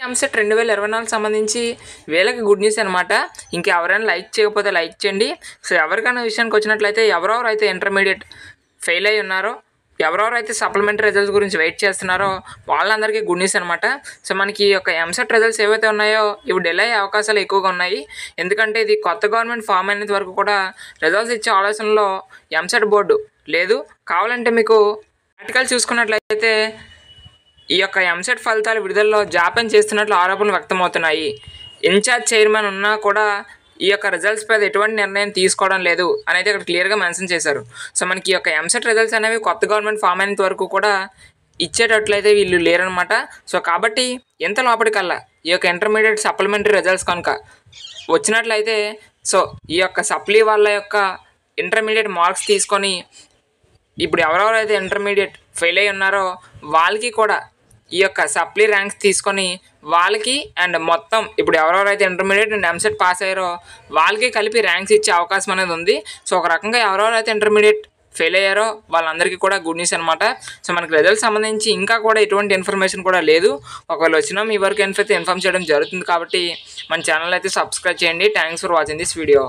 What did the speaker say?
ఎంసెట్ 2024 సంబంధించి వీళ్ళకి good news అనమాట. ఇంకా ఎవరైనా లైక్ చేయకపోతే లైక్ చేయండి. సో ఎవరికైనా విషయానికి వచ్చినట్లయితే ఎవరెవరైతే ఇంటర్మీడియట్ ఫెయిల్ అయి ఉన్నారో, ఎవరెవరైతే సప్లిమెంటరీ రిజల్ట్స్ గురించి వెయిట్ చేస్తున్నారో వాళ్ళందరికీ గుడ్ న్యూస్ అనమాట. సో మనకి ఈ యొక్క ఎంసెట్ రిజల్ట్స్ ఏవైతే ఉన్నాయో ఇవి డిలే అయ్యే అవకాశాలు ఎక్కువగా ఉన్నాయి. ఎందుకంటే ఇది కొత్త గవర్నమెంట్ ఫామ్ అయినంత వరకు కూడా రిజల్ట్స్ ఇచ్చే ఆలోచనలో ఎంసెట్ బోర్డు లేదు. కావాలంటే మీకు ఆర్టికల్ చూసుకున్నట్లయితే ఈ యొక్క ఎంసెట్ ఫలితాల విడుదలలో జాప్యం చేస్తున్నట్లు ఆరోపణలు వ్యక్తమవుతున్నాయి. ఇన్ఛార్జ్ చైర్మన్ ఉన్నా కూడా ఈ యొక్క రిజల్ట్స్ పై ఎటువంటి నిర్ణయం తీసుకోవడం లేదు అనేది ఇక్కడ క్లియర్గా మెన్షన్ చేశారు. సో మనకి ఈ యొక్క ఎంసెట్ రిజల్ట్స్ అనేవి కొత్త గవర్నమెంట్ ఫామ్ అయినంత వరకు కూడా ఇచ్చేటట్లయితే వీళ్ళు లేరనమాట. సో కాబట్టి ఎంత లోపలికల్లా ఈ యొక్క ఇంటర్మీడియట్ సప్లిమెంటరీ రిజల్ట్స్ కనుక వచ్చినట్లయితే సో ఈ యొక్క సప్లీ వాళ్ళ యొక్క ఇంటర్మీడియట్ మార్క్స్ తీసుకొని ఇప్పుడు ఎవరెవరైతే ఇంటర్మీడియట్ ఫెయిల్ అయి ఉన్నారో వాళ్ళకి కూడా ఈ యొక్క సప్లీ ర్యాంక్స్ తీసుకొని వాళ్ళకి అండ్ మొత్తం ఇప్పుడు ఎవరెవరైతే ఇంటర్మీడియట్ అండ్ ఎంసెట్ పాస్ అయ్యారో వాళ్ళకి కలిపి ర్యాంక్స్ ఇచ్చే అవకాశం అనేది ఉంది. సో ఒక రకంగా ఎవరెవరైతే ఇంటర్మీడియట్ ఫెయిల్ అయ్యారో వాళ్ళందరికీ కూడా గుడ్ న్యూస్ అనమాట. సో మనకి రిజల్ట్ సంబంధించి ఇంకా కూడా ఎటువంటి ఇన్ఫర్మేషన్ కూడా లేదు. ఒకవేళ వచ్చినా మీ వరకు ఇన్ఫర్మ్ చేయడం జరుగుతుంది. కాబట్టి మన ఛానల్ అయితే సబ్స్క్రైబ్ చేయండి. Thanks for watching this video.